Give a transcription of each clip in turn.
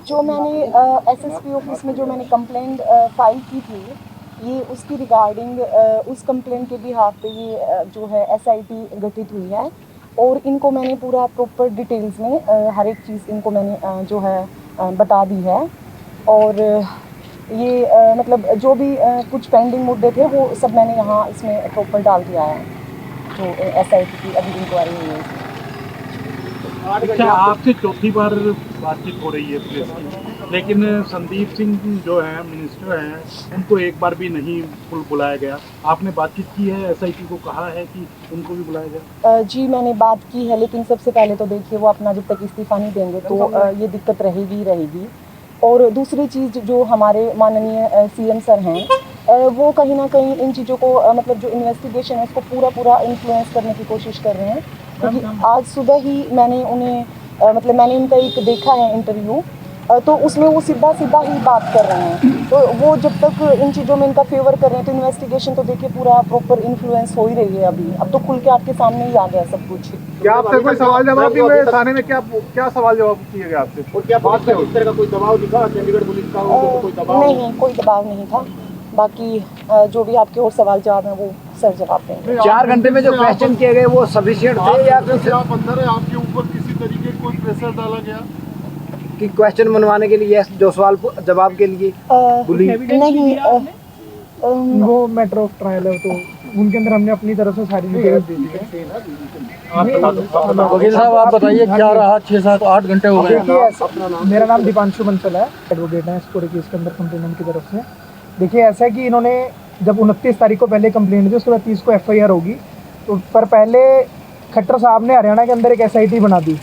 जो मैंने SSP office में जो मैंने कंप्लेंट फाइल की थी, ये उसकी रिगार्डिंग उस कंप्लेंट के बिहाफ पे ये जो है एसआईटी गठित हुई है और इनको मैंने पूरा प्रॉपर डिटेल्स में हर एक चीज़ इनको मैंने जो है बता दी है। और ये मतलब जो भी कुछ पेंडिंग मुद्दे थे वो सब मैंने यहाँ इसमें प्रॉपर डाल दिया है, जो एसआईटी की अभी इंक्वायरी हुई है। अच्छा, आपसे चौथी बार बातचीत हो रही है पुलिस की, लेकिन संदीप सिंह जो है मिनिस्टर हैं, उनको एक बार भी नहीं बुलाया गया। आपने बातचीत की है, एसआईटी को कहा है कि उनको भी बुलाया जाए? जी मैंने बात की है, लेकिन सबसे पहले तो देखिए वो अपना जब तक इस्तीफ़ा नहीं देंगे तो ये दिक्कत रहेगी ही रहेगी। और दूसरी चीज़ जो हमारे माननीय सीएम सर हैं, वो कहीं ना कहीं इन चीज़ों को मतलब जो इन्वेस्टिगेशन है उसको पूरा इन्फ्लुएंस करने की कोशिश कर रहे हैं। क्योंकि आज सुबह ही मैंने उन्हें मतलब मैंने इनका एक देखा है इंटरव्यू, तो उसमें वो सीधा ही बात कर रहे हैं। तो वो जब तक इन चीज़ों में इनका फेवर कर रहे हैं तो इन्वेस्टिगेशन तो देखिए पूरा प्रॉपर इन्फ्लुएंस हो ही रही है। अभी अब तो खुल के आपके सामने ही आ गया सब कुछ। क्या आपसे कोई सवाल जवाब भी हुए थाने में? क्या सवाल जवाब किए गए आपसे? और क्या बात है, इस तरह का कोई दबाव दिखा चंडीगढ़ पुलिस का? कोई दबाव नहीं, कोई दबाव नहीं था। बाकी जो भी आपके और सवाल जवाब हैं वो सर जवाब देंगे। 4 घंटे में जो क्वेश्चन किए गए वो सफिशिएंट थे या फिर आप अंदर है, आपके ऊपर किसी तरीके कोई प्रेशर डाला गया कि क्वेश्चन बनवाने के लिए, जो सवाल जवाब के लिए? नहीं, वो मैटर ऑफ ट्रायल है, तो उनके अंदर हमने अपनी तरफ से सारी डिटेल्स दे दी है। वकील साहब आप बताइए क्या रहा? 6-7-8 घंटे हो गए। देखिए, मेरा नाम दीपांशु बंसल है, एडवोकेट है इस पूरे केस के अंदर कंप्लेनेंट की तरफ से। देखिए ऐसा है कि इन्होंने जब 29 तारीख को पहले कंप्लेंट दी, उसके बाद 30 को एफआईआर होगी, तो पर पहले खट्टर साहब ने हरियाणा के अंदर एक एसआईटी बना दी।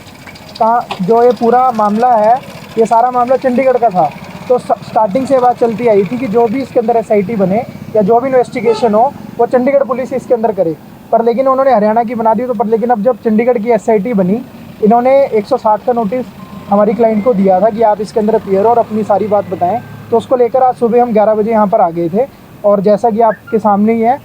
कहाँ जो ये पूरा मामला है, ये सारा मामला चंडीगढ़ का था। तो स्टार्टिंग से बात चलती आई थी कि जो भी इसके अंदर एसआईटी बने या जो भी इन्वेस्टिगेशन हो वो चंडीगढ़ पुलिस इसके अंदर करे। पर लेकिन उन्होंने हरियाणा की बना दी। तो पर लेकिन अब जब चंडीगढ़ की एसआईटी बनी, इन्होंने 160 का नोटिस हमारी क्लाइंट को दिया था कि आप इसके अंदर अपीयर हो और अपनी सारी बात बताएं। तो उसको लेकर आज सुबह हम 11 बजे यहाँ पर आ गए थे, और जैसा कि आपके सामने ही है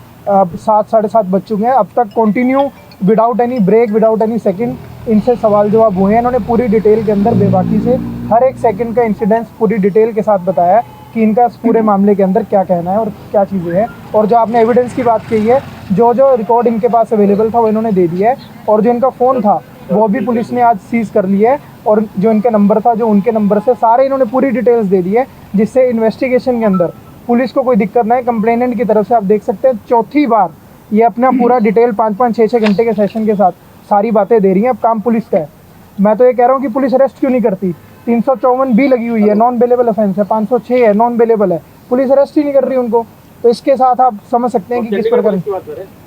7 साढ़े 7 बज चुके हैं। अब तक continue without any break, without any second इनसे सवाल जवाब हुए हैं। इन्होंने पूरी डिटेल के अंदर बेबाकी से हर एक सेकंड का इंसिडेंस पूरी डिटेल के साथ बताया कि इनका पूरे मामले के अंदर क्या कहना है और क्या चीज़ें हैं। और जो आपने एविडेंस की बात कही है, जो रिकॉर्ड इनके पास अवेलेबल था वो इन्होंने दे दिया है, और जो इनका फ़ोन था वो भी पुलिस ने आज सीज कर लिया है, और जो इनका नंबर था जो उनके नंबर से सारे इन्होंने पूरी डिटेल्स दे दी है, जिससे इन्वेस्टिगेशन के अंदर पुलिस को कोई दिक्कत ना है। कंप्लेनेंट की तरफ से आप देख सकते हैं चौथी बार ये अपना पूरा डिटेल 5-5, 6-6 घंटे के सेशन के साथ सारी बातें दे रही हैं। अब काम पुलिस का है। मैं तो ये कह रहा हूँ कि पुलिस अरेस्ट क्यों नहीं करती? 354 भी लगी हुई है, नॉन बेलेबल ऑफेंस है, 506 है, नॉन बेलेबल है, पुलिस अरेस्ट ही नहीं कर रही उनको। तो इसके साथ आप समझ सकते हैं कि किस प्रकार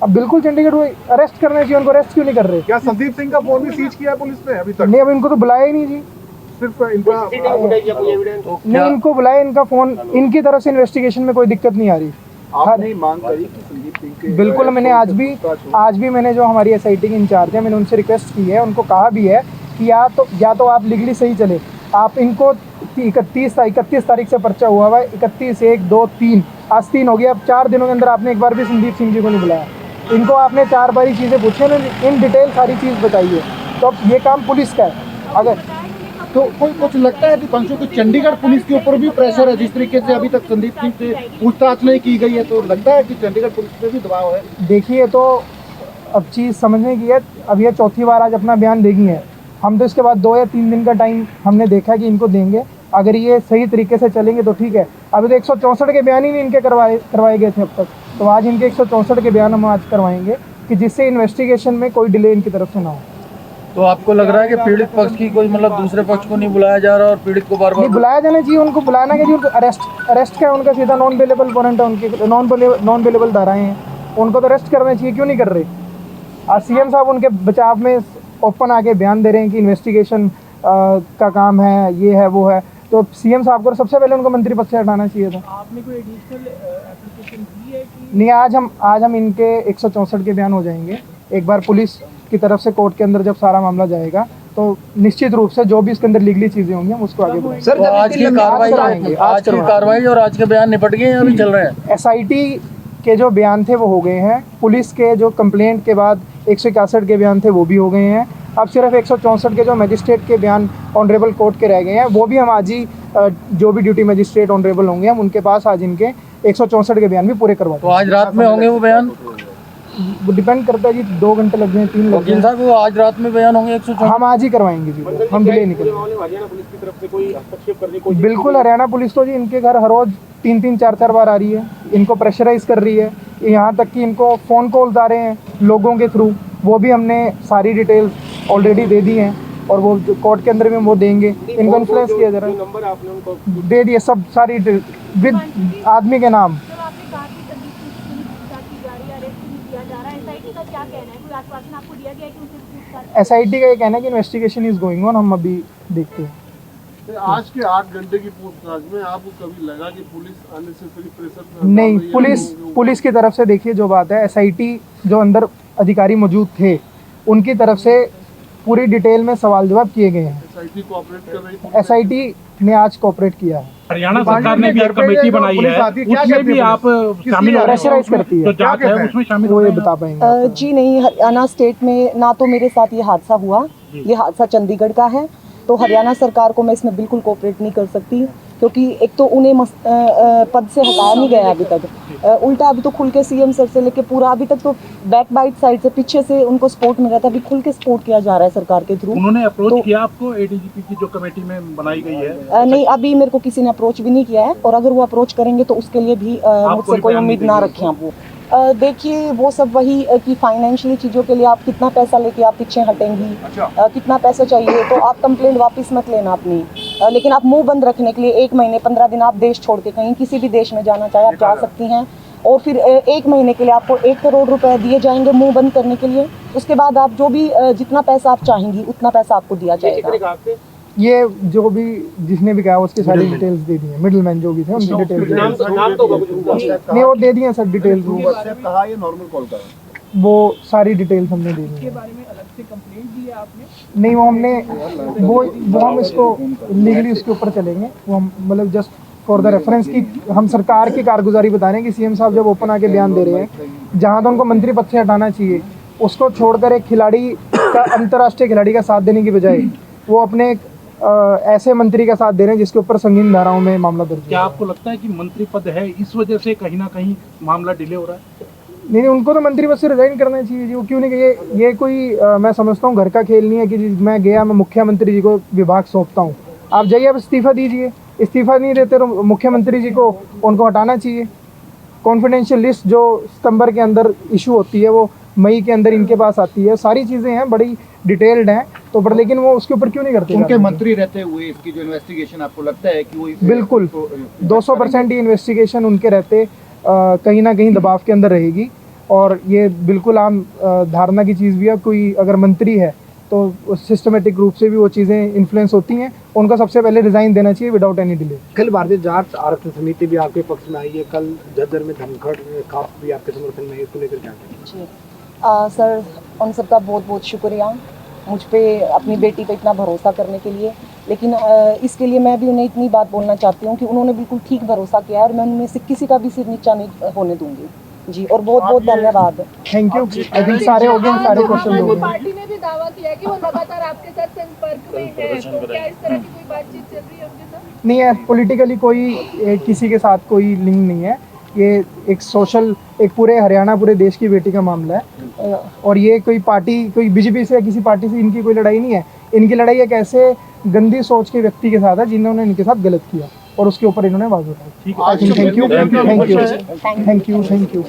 अब बिल्कुल चंडीगढ़ अरेस्ट करना चाहिए उनको। अरेस्ट क्यों नहीं कर रहे? क्या संदीप सिंह का फोन भी सीज किया है पुलिस ने अभी तक? नहीं, अब इनको तो बुलाया ही नहीं जी, सिर्फ इनका नहीं इनको बुलाया, इनका फ़ोन इनकी तरफ से इन्वेस्टिगेशन में कोई दिक्कत नहीं आ रही। आपने मांग करी कि संदीप सिंह के बिल्कुल, मैंने आज भी मैंने जो हमारी एसआईटी के इंचार्ज है, मैंने उनसे रिक्वेस्ट की है, उनको कहा भी है कि या तो आप लीगली सही चले। आप इनको 31 तारीख से पर्चा हुआ हुआ है, 31, 1, 2, 3, आज 3 हो गया। अब 4 दिनों के अंदर आपने एक बार भी संदीप सिंह जी को नहीं बुलाया। इनको आपने 4 बारी चीज़ें पूछी है, इन डिटेल सारी चीज़ बताइए। तो अब ये काम पुलिस का है। अगर तो कोई कुछ लगता है दीपांशु कि चंडीगढ़ पुलिस के ऊपर भी प्रेशर है, जिस तरीके से अभी तक संदीप सिंह से पूछताछ नहीं की गई है, तो लगता है कि चंडीगढ़ पुलिस पे भी दबाव है? देखिए, तो अब चीज़ समझने की है। अब ये चौथी बार आज अपना बयान देगी है। हम तो इसके बाद 2 या 3 दिन का टाइम हमने देखा कि इनको देंगे। अगर ये सही तरीके से चलेंगे तो ठीक है। अभी तो 164 के बयान ही नहीं इनके करवाए गए थे अब तक। तो आज इनके 164 के बयान हम आज करवाएंगे कि जिससे इन्वेस्टिगेशन में कोई डिले इनकी तरफ से ना हो। तो आपको लग रहा है कि पीड़ित पक्ष की कोई मतलब दूसरे पक्ष को नहीं बुलाया जा रहा और पीड़ित को बार-बार नहीं बुलाया जाना चाहिए? उनको बुलाना क्या चाहिए? अरेस्ट क्या है उनका? सीधा नॉन बेलेबल वारंट है उनके, नॉन बेलेबल धाराएं हैं, उनको तो अरेस्ट करना चाहिए। क्यों नहीं कर रहे? आज सीएम साहब उनके बचाव में ओपन आके बयान दे रहे हैं कि इन्वेस्टिगेशन का काम है, ये है वो है। तो सीएम साहब को सबसे पहले उनको मंत्री पद से हटाना चाहिए था। आपने कोई एडिशनल एप्लीकेशन की है कि नहीं? आज हम इनके 164 के बयान हो जाएंगे। एक बार पुलिस की तरफ से कोर्ट के अंदर जब सारा मामला जाएगा तो निश्चित रूप से जो भी इसके अंदर लीगली चीजें होंगी हम उसको आगे बढ़ाएंगे। सर, तो आज की कार्रवाई और आज के बयान निपट गए हैं, अभी चल रहे हैं? एसआईटी के जो बयान थे वो हो गए हैं, पुलिस के जो कंप्लेंट के बाद 161 के बयान थे वो भी हो गए हैं। अब सिर्फ 164 के जो मजिस्ट्रेट के बयान ऑनरेबल कोर्ट के रह गए हैं, वो भी हम आज ही जो भी ड्यूटी मजिस्ट्रेट ऑनरेबल होंगे हम उनके पास आज इनके 164 के बयान भी पूरे करवा तो आज रात में होंगे वो बयान? वो डिपेंड करता है जी, 2 घंटे लग जाए 3 लग वकील जाए, साहब वो आज रात में बयान होंगे 164? हम आज ही करवाएंगे जी, हम डिले नहीं करेंगे। हरियाणा पुलिस की तरफ से कोई हस्तक्षेप करने को बिल्कुल, हरियाणा पुलिस तो जी इनके घर हर रोज 3-3, 4-4 बार आ रही है, इनको प्रेशराइज कर रही है, यहाँ तक कि इनको फ़ोन कॉल्स आ रहे हैं लोगों के थ्रू, वो भी हमने सारी डिटेल्स ऑलरेडी दे दी हैं और वो कोर्ट के अंदर भी वो देंगे। इनको इन्फ्लुएंस किया जा रहा है, नंबर आपने उनको दे दिए सब, सारी विद आदमी के नाम। जब आपने कहा कि संदीप सिंह की पूछताछ की जा रही है, अरेस्ट नहीं किया जा रहा है, एसआईटी का क्या कहना है? कोई आश्वासन आपको दिया गया है कि उनसे पूछताछ? एसआईटी का ये कहना है कि इन्वेस्टिगेशन इज गोइंग ऑन, हम अभी देखते हैं। आज के 8 घंटे की पूछताछ में आपको कभी लगा कि पुलिस अननेसेसरी प्रेशर नहीं, पुलिस की तरफ से देखिए जो बात है, एसआईटी जो अंदर अधिकारी मौजूद थे उनकी तरफ से पूरी डिटेल में सवाल जवाब किए गए हैं। एसआईटी कोऑपरेट कर रही है। एसआईटी ने आज कोऑपरेट किया है। हरियाणा सरकार ने भी एक कमेटी बनाई है, उसमें भी आप शामिल हो, प्रेशराइज करती है, जो जांच है उसमें शामिल वो हो ये रहे हैं। बता पाएंगे। जी नहीं, हरियाणा स्टेट में ना तो मेरे साथ ये हादसा हुआ, ये हादसा चंडीगढ़ का है, तो हरियाणा सरकार को मैं इसमें बिल्कुल कोऑपरेट नहीं कर सकती, क्योंकि एक तो उन्हें पद से हटाया नहीं गया अभी तक, उल्टा अभी तो खुल के सीएम सर से लेके पूरा अभी तक तो बैक बाइट साइड से पीछे से उनको सपोर्ट मिल रहा था, अभी खुल के सपोर्ट किया जा रहा है सरकार के थ्रू। उन्होंने अप्रोच तो- किया आपको एडीजीपी की जो कमेटी में बनाई गई है? नहीं, अभी मेरे को किसी ने अप्रोच भी नहीं किया है, और अगर वो अप्रोच करेंगे तो उसके लिए भी मुझसे कोई कोई बयान उम्मीद नहीं ना देंगे? रखें आप वो। देखिए वो सब वही कि फाइनेंशियली चीज़ों के लिए आप कितना पैसा लेके आप पीछे हटेंगी, कितना पैसा चाहिए, तो आप कंप्लेंट वापस मत लेना अपनी, लेकिन आप मुंह बंद रखने के लिए 1 महीने 15 दिन आप देश छोड़ के कहीं किसी भी देश में जाना चाहे आप जा सकती हैं, और फिर 1 महीने के लिए आपको 1 करोड़ रुपए दिए जाएंगे मुंह बंद करने के लिए। उसके बाद आप जो भी जितना पैसा आप चाहेंगी उतना पैसा आपको दिया जाएगा। ये जो भी जिसने भी कहा उसकी सारी डिटेल्स दे दी है, मिडिल मैन जो भी थे उनकी डिटेल्स नहीं वो दे दिए सब डिटेल्स, कहा ये नॉर्मल कॉल का है। वो सारी डिटेल्स हमने दे दी है। नहीं वो हमने वो हम इसको लीगली उसके ऊपर चलेंगे, वो हम मतलब जस्ट फॉर द रेफरेंस की हम सरकार की कारगुजारी बता रहे हैं कि सीएम साहब जब ओपन आके बयान दे रहे हैं, जहाँ तो उनको मंत्री पद से हटाना चाहिए उसको छोड़कर एक खिलाड़ी का, अंतर्राष्ट्रीय खिलाड़ी का साथ देने की बजाय वो अपने ऐसे मंत्री का साथ दे रहे हैं जिसके ऊपर संगीन धाराओं में मामला दर्ज है। क्या आपको लगता है कि मंत्री पद है इस वजह से कहीं ना कहीं मामला डिले हो रहा है? नहीं, उनको तो मंत्री पद से रिजाइन करना चाहिए जी, वो क्यों नहीं, ये कोई मैं समझता हूँ घर का खेल नहीं है कि मैं गया मैं मुख्यमंत्री जी को विभाग सौंपता हूँ, आप जाइए आप इस्तीफा दीजिए, इस्तीफा नहीं देते तो मुख्यमंत्री जी को उनको हटाना चाहिए। कॉन्फिडेंशियल लिस्ट जो सितंबर के अंदर इशू होती है वो मई के अंदर इनके पास आती है, सारी चीज़ें हैं बड़ी डिटेल्ड हैं, तो पर लेकिन वो उसके ऊपर क्यों नहीं करते? उनके मंत्री रहते हुए इसकी जो इन्वेस्टिगेशन आपको लगता है कि वो बिल्कुल 200% ये इन्वेस्टिगेशन उनके रहते कहीं ना कहीं दबाव के अंदर रहेगी, और ये बिल्कुल आम धारणा की चीज़ भी है, कोई अगर मंत्री है तो सिस्टमेटिक रूप से भी वो चीज़ें इन्फ्लुएंस होती हैं, उनका सबसे पहले रिजाइन देना चाहिए विदाउट एनी डिले। कल भारतीय जांच आरक्षण समिति भी आपके पक्ष में आई है, कल झज्जर में धनखड़ खाप भी आपके समर्थन में है, इसको लेकर क्या कहेंगे? जी सर, उन सबका बहुत बहुत शुक्रिया मुझ पे अपनी बेटी पे इतना भरोसा करने के लिए, लेकिन इसके लिए मैं भी उन्हें इतनी बात बोलना चाहती हूँ कि उन्होंने बिल्कुल ठीक भरोसा किया और मैं उनमें से किसी का भी सिर नीचा नहीं होने दूंगी जी, और बहुत बहुत धन्यवाद। Thank you. आई थिंक सारे हो गए, सारे क्वेश्चन हो गए। पार्टी ने भी दावा किया कि वो लगातार आपके साथ संपर्क में है, तो क्या इस तरह की कोई बातचीत चल रही है उनके साथ? नहीं है, पॉलिटिकली कोई किसी के साथ कोई लिंक नहीं है, ये एक सोशल, एक पूरे हरियाणा पूरे देश की बेटी का मामला है, और ये कोई पार्टी, कोई बीजेपी से या किसी पार्टी से इनकी कोई लड़ाई नहीं है। इनकी लड़ाई एक ऐसे गंदी सोच के व्यक्ति के साथ है जिन्होंने इनके साथ गलत किया, और उसके ऊपर इन्होंने आवाज उठाई। Thank you, thank you, thank you, thank you, thank you.